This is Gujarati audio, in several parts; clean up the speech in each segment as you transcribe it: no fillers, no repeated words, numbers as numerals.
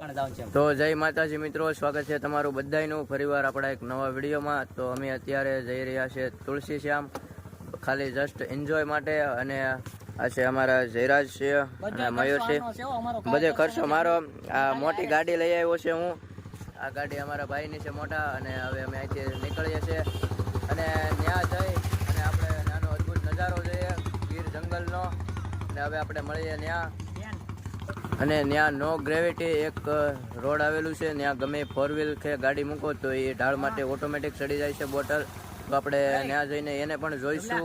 તો જય માતાજી મિત્રો, સ્વાગત છે તમારું બધાયનું ફરીવાર આપણા એક નવા વિડીયોમાં। તો અમે અત્યારે જઈ રહ્યા છે તુલસી શ્યામ, ખાલી જસ્ટ એન્જોય માટે। અને આ છે અમારા જયરાજ છે અને મયુર છે, બધે ખર્ચો મારો। આ મોટી ગાડી લઈ આવ્યો છે હું, આ ગાડી અમારા ભાઈની છે મોટા। અને હવે અમે અહીંથી નીકળીએ છીએ અને ત્યાં જઈ અને આપણે નાનો અદ્ભુત નજારો જોઈએ ગીર જંગલનો। અને હવે આપણે મળીએ ત્યાં। અને ત્યાં નો ગ્રેવિટી એક રોડ આવેલું છે, ત્યાં ગમે ફોર વ્હીલ કે ગાડી મૂકો તો એ ઢાળ માટે ઓટોમેટિક ચડી જાય છે બોટલ। તો આપણે ત્યાં જઈને એને પણ જોઈશું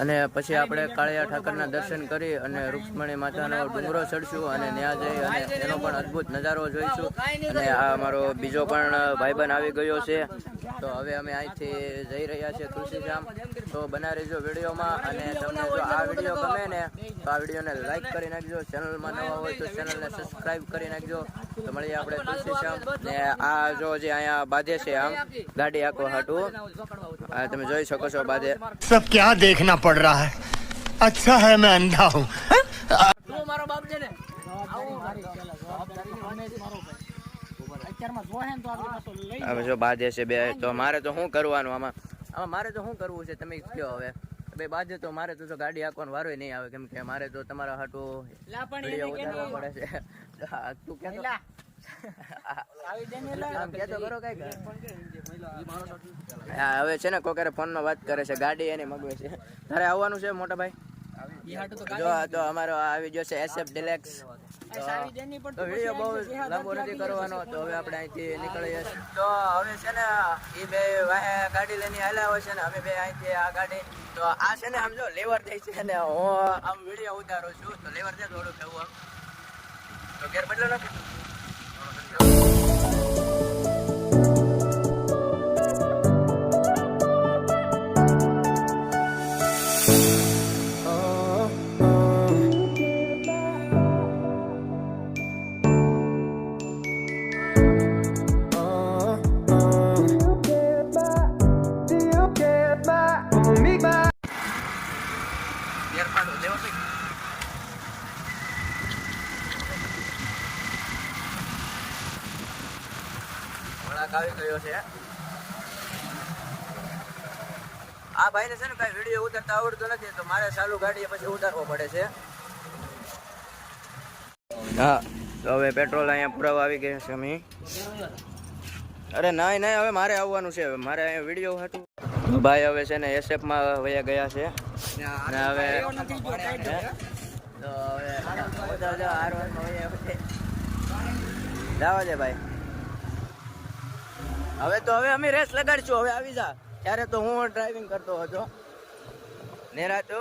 અને પછી આપણે કાળિયા ઠાકરના દર્શન કરી અને રૂક્ષ્મણી માતાનો ડુંગરો ચડશું અને ત્યાં જઈ અને એનો પણ અદ્ભુત નજારો જોઈશું। અને આ અમારો બીજો પણ ભાઈબંધ આવી ગયો છે। તો હવે અમે અહીંથી જઈ રહ્યા છીએ તુલસી શ્યામ। તો બના રહેજો વિડીયોમાં। અને તમને જો આ વિડીયો ગમે ને તો આ વિડીયોને લાઈક કરી નાખજો, ચેનલમાં નવા હોય તો ચેનલને સબસ્ક્રાઈબ કરી નાખજો। તો મળીએ આપણે તુલસી શ્યામ। ને આ જો જે અહીંયા બાંધે છે આમ ગાડી આખો હાટું, આ તમે જોઈ શકો છો બાંધે। सब क्या देखना पड़ रहा है, अच्छा है मैं अंधा हूँ। હવે જો બાંધે છે બે, તો મારે તો શું કરવાનું આમાં મારે તો શું કરવું છે તમે કહો। હવે બે બાંધે તો મારે તો ગાડી હાંકવાનો વારો નહીં આવે, કેમ કે મારે તો તમારા હાટું વિડીયો ઉતારવો પડે છે। તું કેતો કરો કઈ હવે છે ને કોકરે ફોન માં વાત કરે છે, ગાડી એની મગવે છે। તારે આવવાનું છે મોટા ભાઈ? જો તો અમારો આવી ગયો છે SF ડિલેક્સ। તો વિડીયો બહુ લાંબો નથી કરવાનો, તો હવે આપણે અહીંથી નીકળીએ। તો હવે છે ને એ બે વાહે ગાડી લઈને આવેલા હોય છે ને અમે બે અહીંથી આ ગાડી, તો આ છે ને આમ જો લેવર થઈ છે ને હું આમ વિડીયો ઉતારું છું, તો લેવર છે થોડું કેવું આમ તો ગેર બદલો નથી। આવી ગયો છે આ ભાઈને છે ને કઈ વિડીયો ઉતારતા આવડતો નથી, તો મારે ચાલુ ગાડી પછી ઉતારવો પડે છે। હા તો હવે પેટ્રોલ અહીંયા પુરાવા આવી ગયા છે અમે। અરે નહીં હવે મારે આવવાનું છે, મારે અહીંયા વિડીયો હતું ભાઈ। હવે છે ને SF માં વયા ગયા છે અને હવે જવા દે ભાઈ। હવે તો હવે અમે રેસ લગાડશું, હવે આવી જા। ત્યારે તો હું ડ્રાઇવિંગ કરતો હતો નેરા તો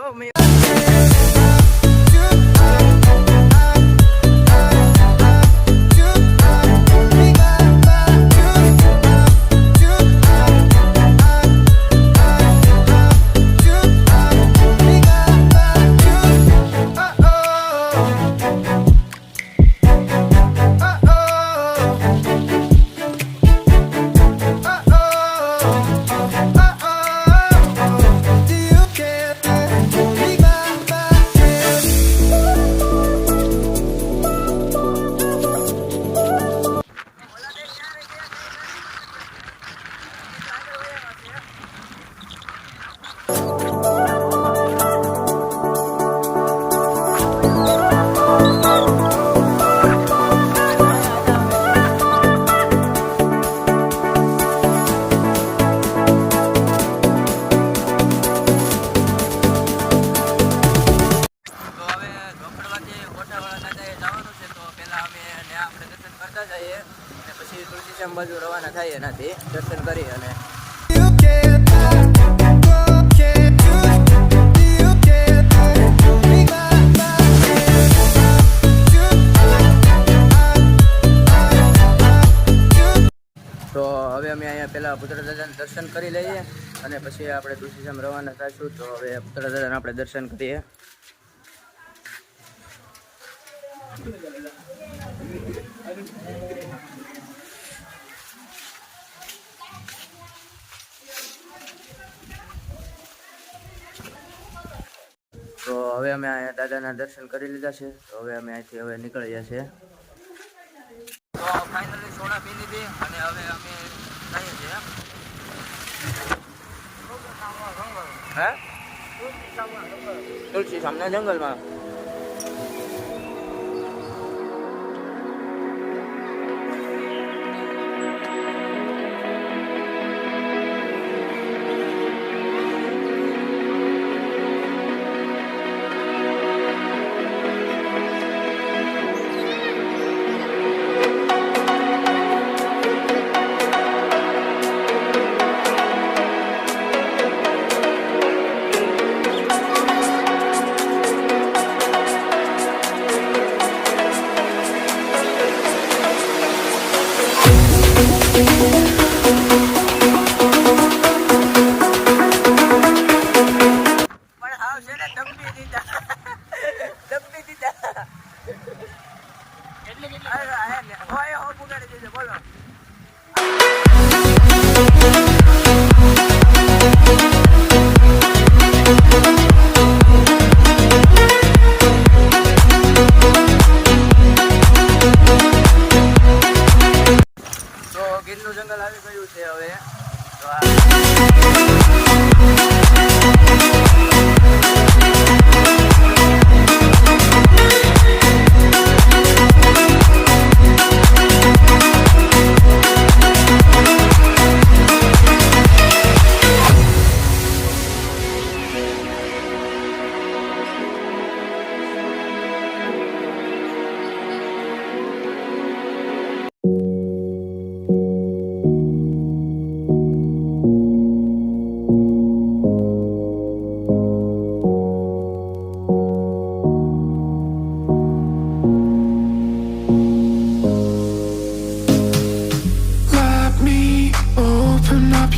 પછી તુલસી શ્યામ બાજુ રવાના થાય એનાથી દર્શન કરી અને તો હવે અમે અહીંયા પેલા પુત્ર દાદાને દર્શન કરી લઈએ અને પછી આપણે તુલસી શ્યામ રવાના થઈશું। તો હવે પુત્ર દાદાને આપણે દર્શન કરીએ। તો હવે અમે અહીંયા દાદાના દર્શન કરી લીધા છે, તો હવે અમે અહીંથી નીકળીએ છીએ। તો ફાઇનલી સોડા પી લીધી અને હવે અમે જઈએ છીએ હે તુલસી સામે જંગલમાં. ગીરનું જંગલ આવી ગયું છે હવે.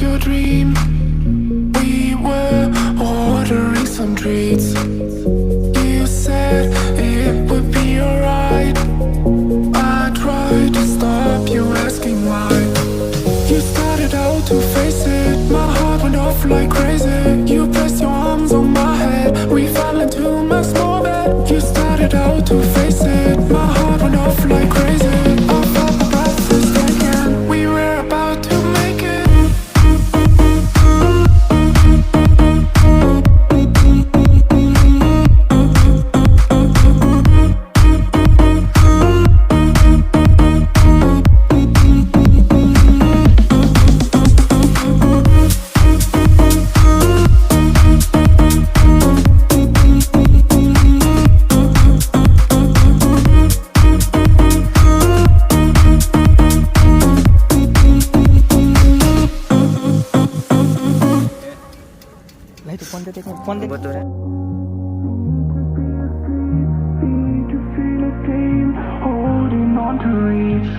Your dream. We were ordering some treats. You said it would be alright. I tried to stop you asking why. You started out to face it. My heart went off like crazy. You pressed your arms on my head. We fell into my small bed. You started out to face it. My heart went off like crazy. I felt my breath was taken. We were about to make it. Phone બધો રે Holding on to reach.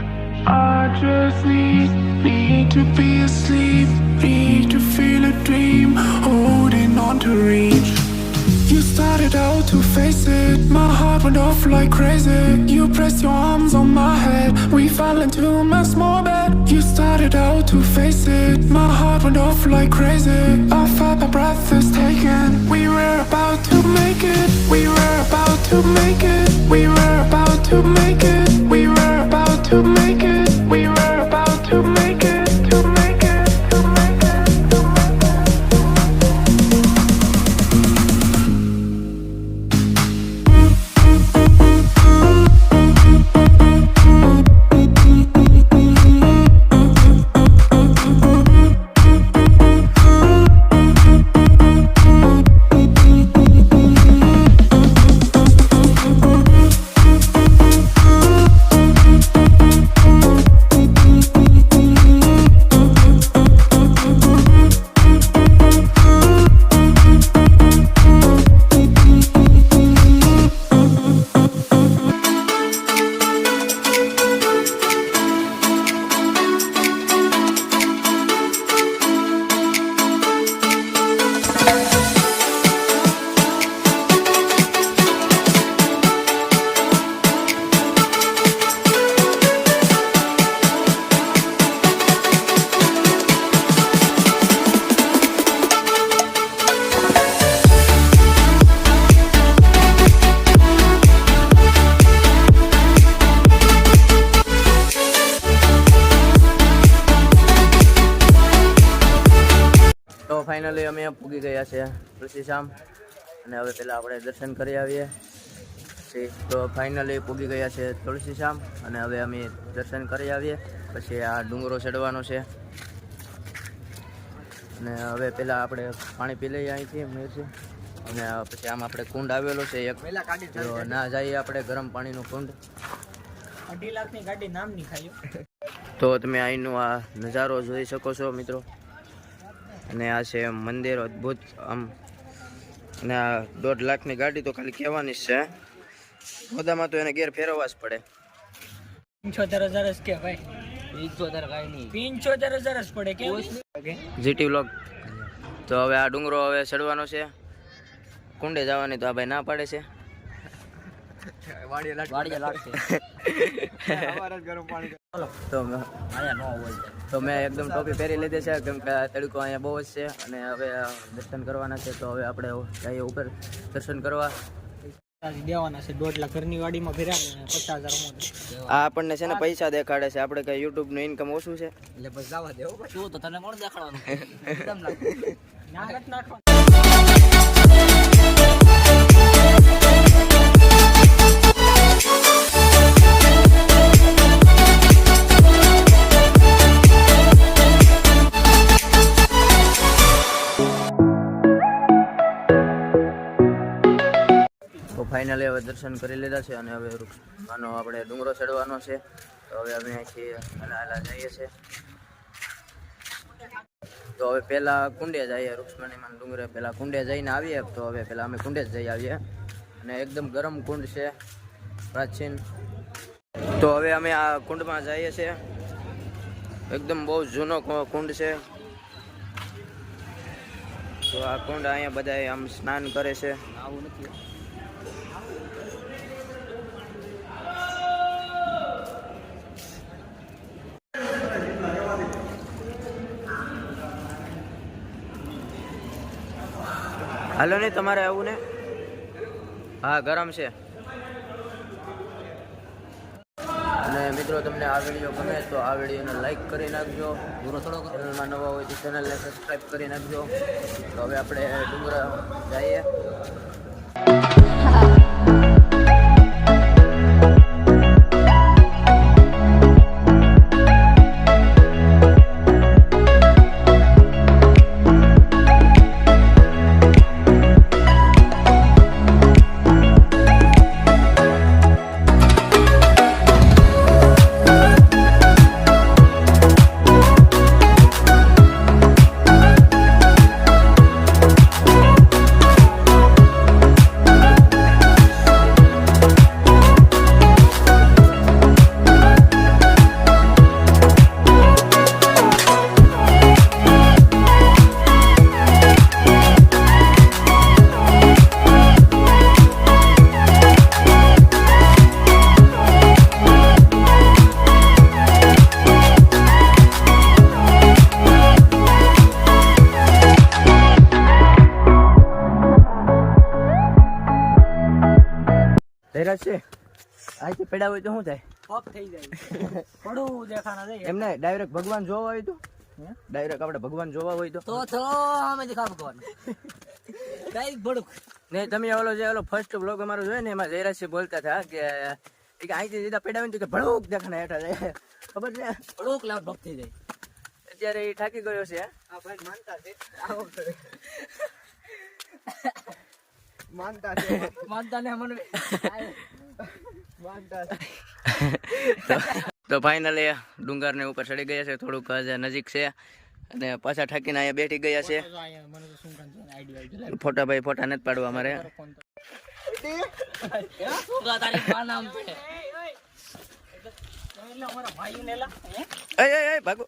I just need to be asleep. Need to feel a dream. Holding on to reach. You started out to face it. My heart went off like crazy. You pressed your arms on my head. We fell into my small bed. You started out to face it. My heart went off like crazy. I felt my breath was taken. We were about to make it. We were about to make it. We were about to make it. We were about to make it. We were about to make it. To make it. To make it. To make it. Finally અમે પૂગી ગયા છે તુલસીશ્યામ અને હવે પહેલાં આપણે દર્શન કરી આવીએ પછી તો ફાઇનલી પૂગી ગયા છે તુલસીશ્યામ અને હવે અમે દર્શન કરી આવીએ પછી આ ડુંગરો ચડવાનો છે અને હવે પહેલાં આપણે પાણી પી લઈએ અહીંથી મેરથી અને પછી આમ આપણે કુંડ આવેલો છે એક જો ના જઈએ આપણે ગરમ પાણીનો કુંડ 2.5 લાખની ગાડી નામ નહીં ખાયું. તો તમે અહીંનો આ નજારો જોઈ શકો છો મિત્રો અને આ છે મંદિર અદ્ભુત આમ અને આ 1.5 લાખની ગાડી તો ખાલી કહેવાની જ છે બધામાં તો એને ગેર ફેરવવા જ પડે 75,000 જ કે ભાઈ 75,000 જ પડે કે જીટી વ્લોગ તો હવે આ ડુંગરો હવે ચડવાનો છે કુંડે જવાની તો આ ભાઈ ના પાડે છે તો મેં એકદમ ટોપી પહેરી લીધી છે કેમ કે તડકો અહીંયા બહુ જ છે અને હવે દર્શન કરવાના છે તો હવે આપણે જઈએ ઉપર દર્શન કરવા દેવાના છે 1.5 લાખ ઘરની વાડીમાં ફેર્યા ને 50,000 આ આપણને છે ને પૈસા દેખાડે છે આપણે કઈ યુટ્યુબ નું ઇન્કમ ઓછું છે એટલે બસ જવા દેવો શું તો તને કોણ દેખાડવાનું ના નાખવાનું. ફાઇનલી હવે દર્શન કરી લીધા છે અને હવે આનો આપણે ડુંગરો ચડવાનો છે તો હવે અમે અહીંથી હાલા જઈએ છીએ તો હવે પહેલાં કુંડે જઈએ રૂક્ષ્મણીમાં ડુંગરે પહેલાં કુંડે જઈને આવીએ તો હવે પહેલાં અમે કુંડે જ જઈ આવીએ અને એકદમ ગરમ કુંડ છે પ્રાચીન તો હવે અમે આ કુંડમાં જઈએ છીએ એકદમ બહુ જૂનો કુંડ છે તો આ કુંડ અહીંયા બધા આમ સ્નાન કરે છે આવું નથી હાલો ને તમારે આવું ને હા ગરમ છે અને મિત્રો તમને આ વિડીયો ગમે તો આ વિડીયોને લાઈક કરી નાખજો ચેનલમાં નવા હોય તો ચેનલને સબસ્ક્રાઈબ કરી નાખજો તો હવે આપણે ડુંગરા જઈએ છે અહીંથી પેડા હોય તો શું થાય પગ થઈ જાય પડું દેખાના જાય એમને ડાયરેક્ટ ભગવાન જોવા હોય તો ડાયરેક્ટ આપણે ભગવાન જોવા હોય તો અમે દેખા ભગવાન ડાયરેક્ટ પડું ને તમે ઓલો જે ઓલો ફર્સ્ટ બ્લોગ અમારો જોયો ને એમાં જયરાજસિંહ બોલતા હતા કે અહીંથી સીધા પેડા હોય તો કે ભડુક દેખાના હેઠા જાય ખબર છે પડુક લાવ પગ થઈ જાય અત્યારે એ થાકી ગયો છે આ ભાઈ માનતા છે માનતા ને મને તો ફાઇનલી ડુંગર ને ઉપર ચડી ગયા છે થોડુંક નજીક છે અને પાછા ઠાકીને અહીંયા બેઠી ગયા છે ફોટા ભાઈ ફોટા નથી પાડવા અમારે ભાગો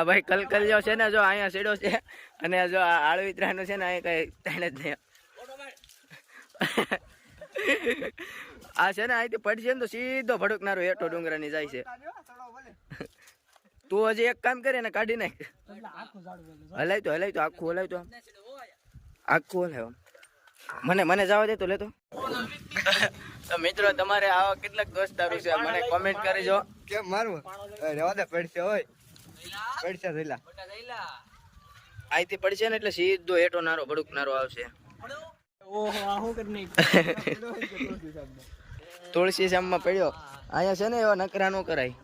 ભાઈ કલકલિયો છે ને જો અહીંયા સીડો છે અને જો આ આળવિત્રાનું છે ને અહીંયા કઈ તાણે જ નહીં. આ છે ને અહીંથી પડશે ને તો સીધો ભડકનારો હેઠો ડુંગરાની જાય છે. તું હજી એક કામ કરે ને કાઢી નાખ. હલાય તો આખું હલાય તો આખું હલાય. મને જવા દે તો લેતો. તો મિત્રો તમારે આવા કેટલાક દોસ્તારો છે મને કોમેન્ટ કરજો. કેમ મારવું રેવા દે પડશે હોય પડશે થઈલા અહીંથી પડશે ને એટલે સીધો હેઠો નારો ભડકનારો આવશે. તુલસી શ્યામમાં પડ્યો અહીંયા છે ને એવા નકરા નો કરાય.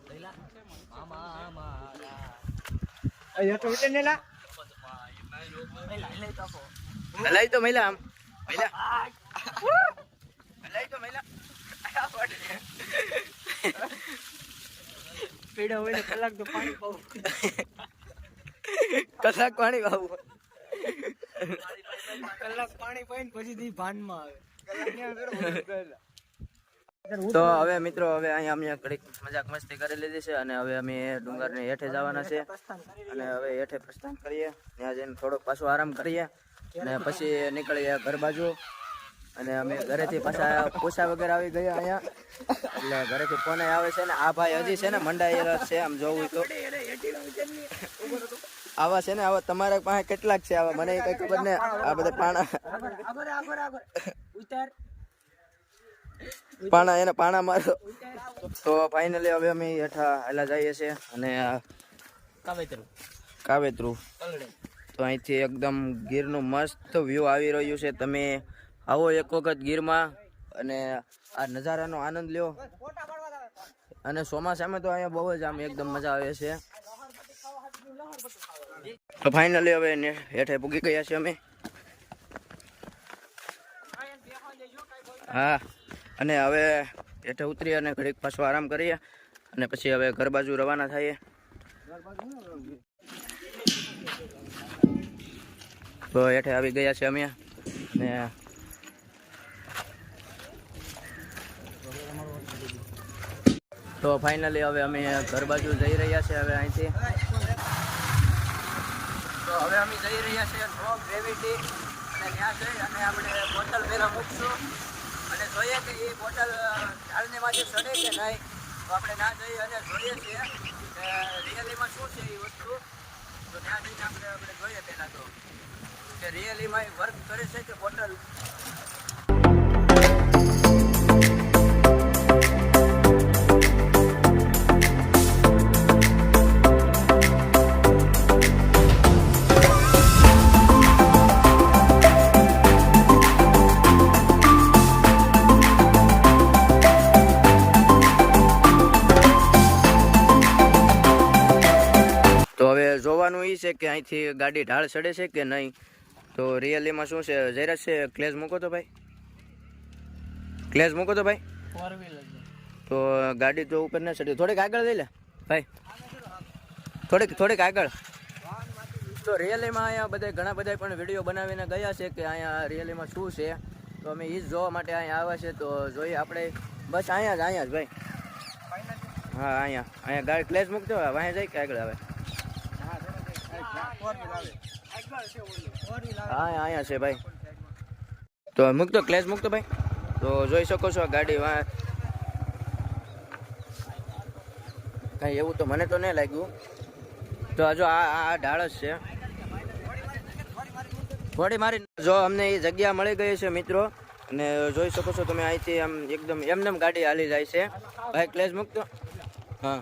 હલાય તો મહિલા આમ હલાય તો મહિલા પીડા હોય કલાક તો પાણી પાવું. કલાક પાણી વાવું. કલાક પાણી પાઈને પછી ભાનમાં તો હવે મિત્રો હવે અહીંયા અમે ઘડીક મજાક મસ્તી કરી લીધી છે અને હવે અમે ડુંગરની હેઠે જવાના છે અને હવે હેઠે પ્રસ્થાન કરીએ. ત્યાં જઈને થોડોક પાછો આરામ કરીએ અને પછી નીકળીએ ઘર બાજુ. અને અમે ઘરેથી પાછા પૂછા વગર આવી ગયા અહીંયા એટલે ઘરેથી ફોન આવે છે ને આ ભાઈ હજી છે ને મંડાયેલા છે આમ જોવું તો આવા છે ને આવા તમારા પાસે કેટલાક છે આવા મને કઈ ખબર ને આ બધા પાણા એને પાણા મારો. તો ફાઇનલી હવે અમે હેઠા હાલા જઈએ છીએ અને કાવેતરું તો અહીંથી એકદમ ગીરનું મસ્ત વ્યૂ આવી રહ્યું છે. તમે આવો એક વખત ગીરમાં અને આ નજારાનો આનંદ લ્યો. અને ચોમાસામાં તો અહીંયા બહુ જ આમ એકદમ મજા આવે છે. તો ફાઇનલી હવે હેઠે પૂગી ગયા છે અમે. હા અને હવે હેઠે ઉતરીએ અને ઘડીક પાછો આરામ કરીએ અને પછી હવે ઘર બાજુ રવાના થઈએ. તો હેઠે આવી ગયા છે અમે અને તો ફાઇનલી હવે અમે ઘર બાજુ જઈ રહ્યા છીએ. હવે અહીંથી તો હવે અમે જઈ રહ્યા છીએ નો ગ્રેવિટી અને ત્યાં જઈ અને આપણે બોટલ પહેલાં મૂકશું અને જોઈએ કે એ બોટલ ઢાળને માથે ચડે કે નહીં. તો આપણે ના જઈએ અને જોઈએ છીએ કે રિયલીમાં શું છે એ વસ્તુ. તો ત્યાં જઈને આપણે જોઈએ પહેલાં તો કે રિયલીમાં એ વર્ક કરે છે કે બોટલ. તો હવે જોવાનું એ છે કે અહીંથી ગાડી ઢાળ ચડે છે કે નહીં. તો રિયલીમાં શું છે જયરાજ છે ક્લેજ મૂકો તો ભાઈ ક્લેજ મૂકો તો ભાઈ. તો ગાડી તો ઉપર ના ચડે થોડીક આગળ લઈ લે ભાઈ થોડીક આગળ. તો રિયલીમાં અહીંયા બધા ઘણા બધા પણ વિડીયો બનાવીને ગયા છે કે અહીંયા રિયલીમાં શું છે. તો અમે એ જ જોવા માટે અહીંયા આવ્યા છે. તો જોઈએ આપણે બસ અહીંયા જ ભાઈ. હા અહીંયા ગાડી ક્લેજ મૂકતો હોય અહીંયા જાય કે આગળ આવે. હા અહીંયા છે ભાઈ. તો મૂકતો ક્લેચ મૂકતો ભાઈ. તો જોઈ શકો છો ગાડી કઈ એવું તો મને તો નહીં લાગ્યું. તો જો આ ઢાળ જ છે થોડી મારી. જો અમને એ જગ્યા મળી ગઈ છે મિત્રો અને જોઈ શકો છો તમે અહીંથી આમ એકદમ એમને ગાડી હાલી જાય છે ભાઈ. ક્લેચ મૂકતો હા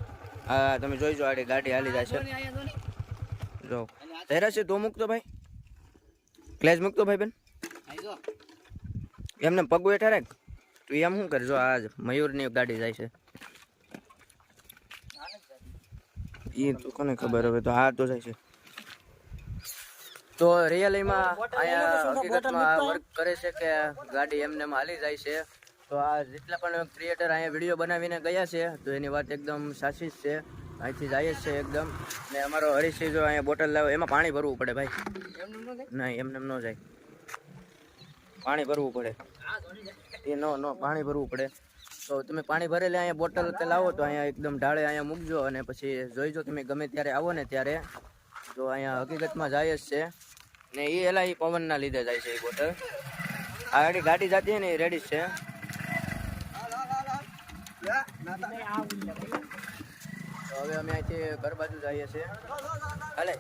હા તમે જોઈજો આ ગાડી હાલી જાય છે. જો જયરા છે તો મૂકતો ભાઈ ક્લેચ મૂકતો ભાઈ બેન. એમને પગ હેઠા રાખ તું એમ શું કરે. જો આ મયુરની ગાડી જાય છે એ તો કોને ખબર હવે. તો હા તો જાય છે. તો રિયલીમાં અહીંયા હકીકતમાં વર્ક કરે છે કે ગાડી એમને હાલી જાય છે. તો આ જેટલા પણ ક્રિએટર અહીંયા વિડીયો બનાવીને ગયા છે તો એની વાત એકદમ સાચી જ છે. અહીંથી જાય જ છે એકદમ. ને અમારો હરીશી જો અહીંયા બોટલ લાવે એમાં પાણી ભરવું પડે ભાઈ. નહીં એમને ન જાય પાણી ભરવું પડે. એ ન પાણી ભરવું પડે. તો તમે પાણી ભરેલી અહીંયા બોટલ કે લાવો તો અહીંયા એકદમ ઢાળે અહીંયા મૂકજો અને પછી જોઈજો તમે ગમે ત્યારે આવો ને ત્યારે. તો અહીંયા હકીકતમાં જાય જ છે ને એ એલા એ પવનના લીધે જાય છે એ બોટલ. આ ગાડી જતી ને એ રેડી જ છે. તો હવે અમે અહીંથી ઘર બાજુ જઈએ છીએ. હાલે.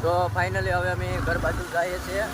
તો ફાઇનલી હવે અમે ઘર બાજુ જઈએ છીએ.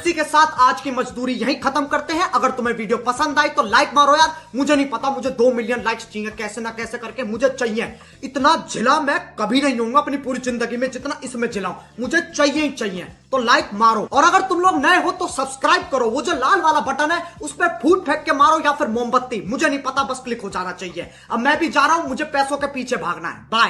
इसी के साथ आज की मजदूरी यहीं खत्म करते हैं। अगर तुम्हें वीडियो पसंद आई तो लाइक मारो यार। मुझे नहीं पता, मुझे 2 मिलियन लाइक्स चाहिए, कैसे ना कैसे करके मुझे चाहिए। इतना झिला मैं कभी नहीं होऊंगा अपनी पूरी जिंदगी में जितना इसमें झिलाऊं, मुझे चाहिए ही चाहिए। तो लाइक मारो, और अगर तुम लोग नए हो तो सब्सक्राइब करो। वो जो लाल वाला बटन है उस पर फूट फेंक के मारो या फिर मोमबत्ती, मुझे नहीं पता, बस क्लिक हो जाना चाहिए। अब मैं भी जा रहा हूं, मुझे पैसों के पीछे भागना है। बाय।